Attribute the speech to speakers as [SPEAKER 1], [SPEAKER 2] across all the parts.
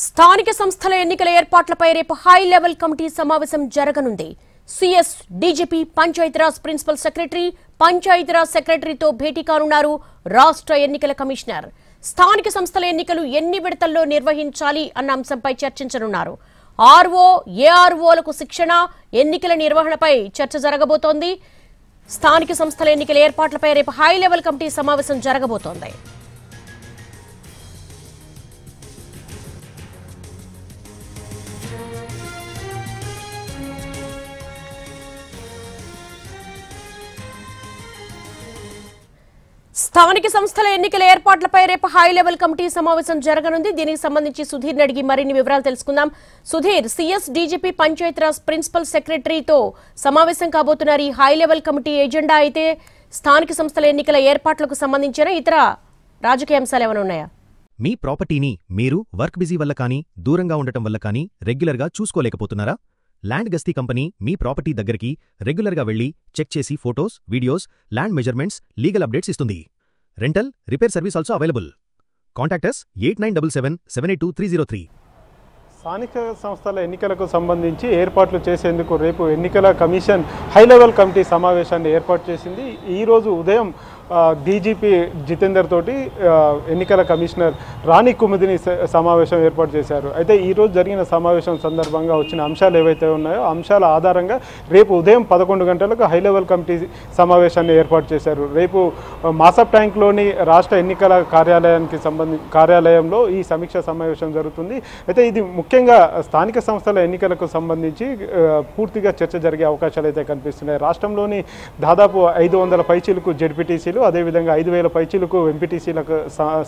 [SPEAKER 1] స్థానిక సంస్థల ఎన్నికల ఏర్పాట్లపై రేపు హై లెవెల్ కమిటీ సమావేశం జరగనుంది. CS DGP Panchayati Raj principal secretary Panchayati Raj సెక్రటరీతో భేటీ కానున్నారు రాష్ట్ర ఎన్నికల కమిషనర్. స్థానిక సంస్థల ఎన్నికలు ఎన్ని విడతల్లో నిర్వహించాలి అన్న అంశంపై చర్చించనున్నారు. ఆర్ఓ ఏఆర్ఓలకు శిక్షణ, ఎన్నికల నిర్వహణపై చర్చ జరగబోతోంది. స్థానిక సంస్థల ఎన్నికల ఏర్పాట్లపై రేపు హై లెవెల్ కమిటీ సమావేశం జరగబోతోంది. స్థానిక సంస్థల ఎన్నికల ఏర్పాట్లపై రేపు హై లెవెల్ కమిటీ సమావేశం జరగనుంది. దీనికి సంబంధించి సుధీర్ అడిగి మరిన్ని వివరాలు తెలుసుకుందాం. Sudheer, CS DGP Panchayati Raj principal సెక్రటరీతో సమావేశం కాబోతున్నారు ఈ హై లెవెల్ కమిటీ. ఎజెండా అయితే స్థానిక సంస్థల ఎన్నికల ఏర్పాట్లకు సంబంధించిన ఇతర రాజకీయ అంశాలు ఏమైనా ఉన్నాయా?
[SPEAKER 2] మీ ప్రాపర్టీని మీరు వర్క్ బిజీ వల్ల కానీ, దూరంగా ఉండటం వల్ల కానీ రెగ్యులర్గా చూసుకోలేకపోతున్నారా? ల్యాండ్ గస్తీ కంపెనీ మీ ప్రాపర్టీ దగ్గరికి రెగ్యులర్గా వెళ్లి చెక్ చేసి photos, videos, land measurements, legal updates ఇస్తుంది. Rental, repair service also available. Contact us 8977782303.
[SPEAKER 3] స్థానిక సంస్థల ఎన్నికలకు సంబంధించి ఏర్పాట్లు చేసేందుకు రేపు ఎన్నికల కమిషన్ హై లెవెల్ కమిటీ సమావేశాన్ని ఏర్పాటు చేసింది. ఈరోజు ఉదయం డీజీపీ జితేందర్ తోటి ఎన్నికల కమిషనర్ రాణి కుముదిని సమావేశం ఏర్పాటు చేశారు. అయితే ఈరోజు జరిగిన సమావేశం సందర్భంగా వచ్చిన అంశాలు ఏవైతే ఉన్నాయో అంశాల ఆధారంగా రేపు ఉదయం 11 గంటలకు హై లెవెల్ కమిటీ సమావేశాన్ని ఏర్పాటు చేశారు. రేపు మాసప్ ట్యాంక్లోని రాష్ట్ర ఎన్నికల కార్యాలయంలో ఈ సమీక్ష సమావేశం జరుగుతుంది. అయితే ఇది ముఖ్యంగా స్థానిక సంస్థల ఎన్నికలకు సంబంధించి పూర్తిగా చర్చ జరిగే అవకాశాలు అయితే కనిపిస్తున్నాయి. రాష్ట్రంలోని దాదాపు 500 పైచీలకు జెడ్పీటీసీలు, అదేవిధంగా 5,000 పైచీలకు ఎంపీటీసీలకు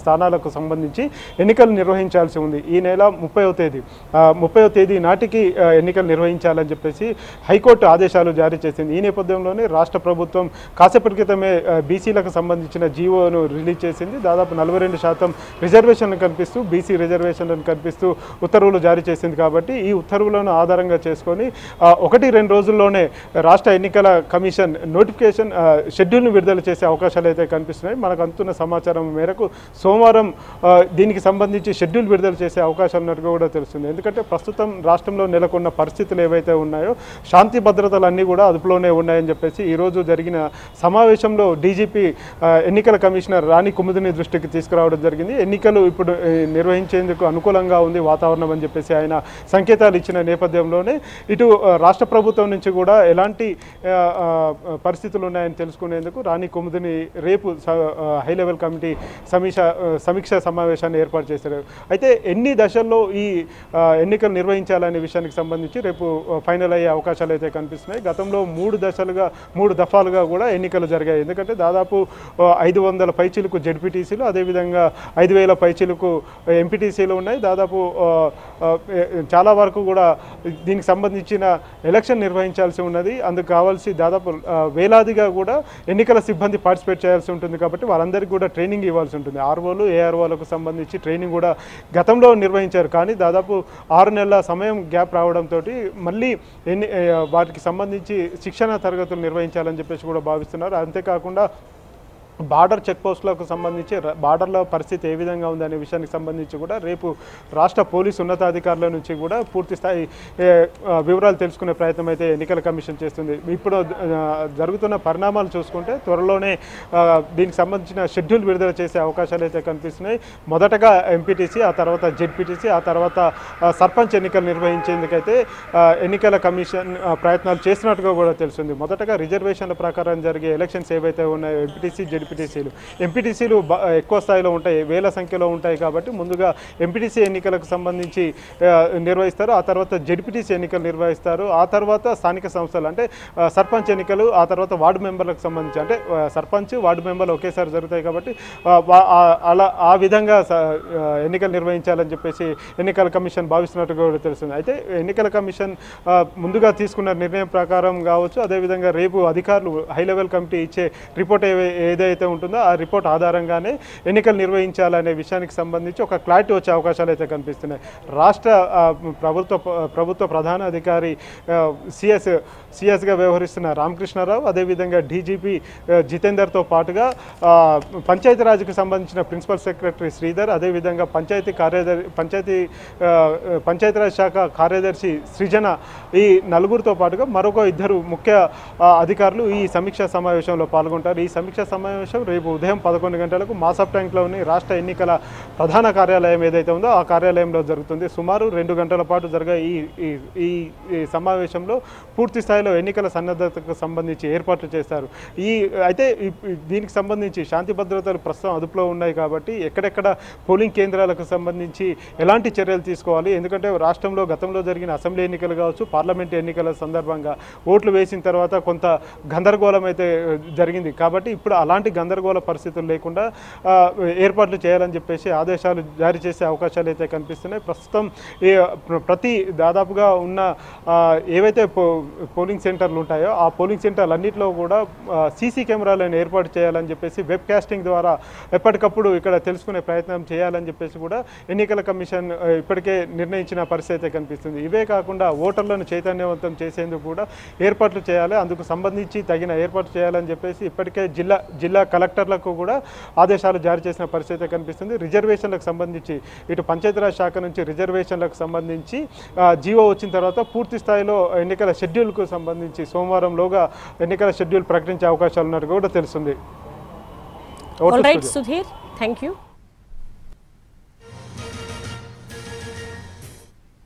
[SPEAKER 3] స్థానాలకు సంబంధించి ఎన్నికలు నిర్వహించాల్సి ఉంది. ఈ నెల 30వ తేదీ నాటికి ఎన్నికలు నిర్వహించాలని చెప్పేసి హైకోర్టు ఆదేశాలు జారీ చేసింది. ఈ నేపథ్యంలోనే రాష్ట్ర ప్రభుత్వం కాసేపటి క్రితమే బీసీలకు సంబంధించిన జీవోను రిలీజ్ చేసింది. దాదాపు 42% రిజర్వేషన్లు కల్పిస్తూ, బీసీ రిజర్వేషన్లను కల్పిస్తూ ఉత్తర్వులు జారీ చేసింది. కాబట్టి ఈ ఉత్తర్వులను ఆధారంగా చేసుకొని 1-2 రోజుల్లోనే రాష్ట్ర ఎన్నికల కమిషన్ నోటిఫికేషన్ షెడ్యూల్ను విడుదల చేసే అవకాశాలు అయితే కనిపిస్తున్నాయి. మనకు అందుతున్న సమాచారం మేరకు సోమవారం దీనికి సంబంధించి షెడ్యూల్ విడుదల చేసే అవకాశం ఉన్నట్టుగా కూడా తెలుస్తుంది. ఎందుకంటే ప్రస్తుతం రాష్ట్రంలో నెలకొన్న పరిస్థితులు ఏవైతే ఉన్నాయో శాంతి భద్రతలు అన్నీ కూడా అదుపులోనే ఉన్నాయని చెప్పేసి ఈరోజు జరిగిన సమావేశంలో డీజీపీ ఎన్నికల కమిషనర్ రాణి కుముదిని దృష్టికి తీసుకురావడం జరిగింది. ఎన్నికలు ఇప్పుడు నిర్వహించేందుకు అనుకూలంగా ఉంది వాతావరణం అని చెప్పేసి ఆయన సంకేతాలు ఇచ్చిన నేపథ్యంలోనే ఇటు రాష్ట్ర ప్రభుత్వం నుంచి కూడా ఎలాంటి పరిస్థితులు ఉన్నాయని తెలుసుకునేందుకు రాణి కుముదిని రేపు హై లెవెల్ కమిటీ సమీక్ష సమావేశాన్ని ఏర్పాటు చేశారు. అయితే ఎన్ని దశల్లో ఈ ఎన్నికలు నిర్వహించాలనే విషయానికి సంబంధించి రేపు ఫైనల్ అయ్యే అవకాశాలు అయితే కనిపిస్తున్నాయి. గతంలో 3 దఫాలుగా కూడా ఎన్నికలు జరిగాయి. ఎందుకంటే దాదాపు 500 పైచీలకు జెడ్పీటీసీలు, అదేవిధంగా 5,000 పైచీలకు ఎంపీటీసీలు ఉన్నాయి. దాదాపు చాలా వరకు కూడా దీనికి సంబంధించిన ఎలక్షన్ నిర్వహించాల్సి ఉన్నది. అందుకు కావాల్సి దాదాపు వేలాదిగా కూడా ఎన్నికల సిబ్బంది పార్టిసిపేట్ చేయాల్సి ఉంటుంది. కాబట్టి వాళ్ళందరికీ కూడా ట్రైనింగ్ ఇవ్వాల్సి ఉంటుంది. ఆర్ఓలు, ఏఆర్ఓలకు సంబంధించి ట్రైనింగ్ కూడా గతంలో నిర్వహించారు. కానీ దాదాపు 6 నెలల సమయం గ్యాప్ రావడంతో మళ్ళీ వాటికి సంబంధించి శిక్షణ తరగతులు నిర్వహించాలని చెప్పేసి కూడా భావిస్తున్నారు. అంతేకాకుండా బార్డర్ చెక్ పోస్టులకు సంబంధించి బార్డర్లో పరిస్థితి ఏ విధంగా ఉందనే విషయానికి సంబంధించి కూడా రేపు రాష్ట్ర పోలీసు ఉన్నతాధికారుల నుంచి కూడా పూర్తి స్థాయి వివరాలు తెలుసుకునే ప్రయత్నం అయితే ఎన్నికల కమిషన్ చేస్తుంది. ఇప్పుడు జరుగుతున్న పరిణామాలు చూసుకుంటే త్వరలోనే దీనికి సంబంధించిన షెడ్యూల్ విడుదల చేసే అవకాశాలు అయితే కనిపిస్తున్నాయి. మొదటగా ఎంపీటీసీ, ఆ తర్వాత జెడ్పీటీసీ, ఆ తర్వాత సర్పంచ్ ఎన్నికలు నిర్వహించేందుకైతే ఎన్నికల కమిషన్ ప్రయత్నాలు చేస్తున్నట్టుగా కూడా తెలుస్తుంది. మొదటగా రిజర్వేషన్ల ప్రకారం జరిగే ఎలక్షన్స్ ఏవైతే ఉన్నాయో ఎంపీటీసీ, ఎంపీటీసీలు ఎక్కువ స్థాయిలో ఉంటాయి, వేల సంఖ్యలో ఉంటాయి. కాబట్టి ముందుగా ఎంపీటీసీ ఎన్నికలకు సంబంధించి నిర్వహిస్తారు. ఆ తర్వాత జెడ్పీటీసీ ఎన్నికలు నిర్వహిస్తారు. ఆ తర్వాత స్థానిక సంస్థలు అంటే సర్పంచ్ ఎన్నికలు, ఆ తర్వాత వార్డు మెంబర్లకు సంబంధించి అంటే సర్పంచ్, వార్డు మెంబర్లు ఒకేసారి జరుగుతాయి. కాబట్టి ఆ విధంగా ఎన్నికలు నిర్వహించాలని చెప్పేసి ఎన్నికల కమిషన్ భావిస్తున్నట్టుగా కూడా తెలుస్తుంది. అయితే ఎన్నికల కమిషన్ ముందుగా తీసుకున్న నిర్ణయం ప్రకారం కావచ్చు, అదేవిధంగా రేపు అధికారులు హై లెవెల్ కమిటీ ఇచ్చే రిపోర్ట్ ఏదైతే ఏదైతే ఉంటుందో ఆ రిపోర్ట్ ఆధారంగానే ఎన్నికలు నిర్వహించాలనే విషయానికి సంబంధించి ఒక క్లారిటీ వచ్చే అవకాశాలు అయితే కనిపిస్తున్నాయి. రాష్ట్ర ప్రభుత్వ ప్రధాన అధికారి సిఎస్గా వ్యవహరిస్తున్న రామకృష్ణారావు, అదేవిధంగా డీజీపీ జితేందర్తో పాటుగా పంచాయతీరాజ్కి సంబంధించిన ప్రిన్సిపల్ సెక్రటరీ శ్రీధర్, అదేవిధంగా పంచాయతీరాజ్ శాఖ కార్యదర్శి సృజన, ఈ నలుగురితో పాటుగా మరొక 2 ముఖ్య అధికారులు ఈ సమీక్షా సమావేశంలో పాల్గొంటారు. ఈ సమీక్షా సమావేశం రేపు ఉదయం 11 గంటలకు మాసాప్ ట్యాంక్లోని రాష్ట్ర ఎన్నికల ప్రధాన కార్యాలయం ఏదైతే ఉందో ఆ కార్యాలయంలో జరుగుతుంది. సుమారు 2 గంటల పాటు జరిగే ఈ సమావేశంలో పూర్తి స్థాయిలో ఎన్నికల సన్నద్ధతకు సంబంధించి ఏర్పాట్లు చేస్తారు. అయితే దీనికి సంబంధించి శాంతి భద్రతలు ప్రస్తుతం అదుపులో ఉన్నాయి కాబట్టి ఎక్కడెక్కడ పోలింగ్ కేంద్రాలకు సంబంధించి ఎలాంటి చర్యలు తీసుకోవాలి, ఎందుకంటే రాష్ట్రంలో గతంలో జరిగిన అసెంబ్లీ ఎన్నికలు కావచ్చు, పార్లమెంట్ ఎన్నికల సందర్భంగా ఓట్లు వేసిన తర్వాత కొంత గందరగోళం అయితే జరిగింది. కాబట్టి ఇప్పుడు అలాంటి గందరగోళ పరిస్థితులు లేకుండా ఏర్పాట్లు చేయాలని చెప్పేసి ఆదేశాలు జారీ చేసే అవకాశాలు అయితే కనిపిస్తున్నాయి. ప్రస్తుతం దాదాపుగా ఉన్న ఏవైతే పోలింగ్ సెంటర్లు ఉంటాయో ఆ పోలింగ్ సెంటర్లు అన్నింటిలో కూడా సీసీ కెమెరాలను ఏర్పాటు చేయాలని చెప్పేసి వెబ్ కాస్టింగ్ ద్వారా ఎప్పటికప్పుడు ఇక్కడ తెలుసుకునే ప్రయత్నం చేయాలని చెప్పేసి కూడా ఎన్నికల కమిషన్ ఇప్పటికే నిర్ణయించిన పరిస్థితి అయితే కనిపిస్తుంది. ఇవే కాకుండా ఓటర్లను చైతన్యవంతం చేసేందుకు కూడా ఏర్పాట్లు చేయాలి, అందుకు సంబంధించి తగిన ఏర్పాట్లు చేయాలని చెప్పేసి ఇప్పటికే జిల్లా కలెక్టర్లకు కూడా ఆదేశాలు జారీ చేసిన పరిస్థితి కనిపిస్తుంది. రిజర్వేషన్లకు సంబంధించి ఇటు పంచాయతీరాజ్ శాఖ నుంచి రిజర్వేషన్లకు సంబంధించి జీవో వచ్చిన తర్వాత పూర్తి స్థాయిలో ఎన్నికల షెడ్యూల్కు సంబంధించి సోమవారంలోగా ఎన్నికల షెడ్యూల్ ప్రకటించే అవకాశాలు ఉన్నట్టు కూడా తెలుస్తుంది.
[SPEAKER 1] Sudheer, thank you.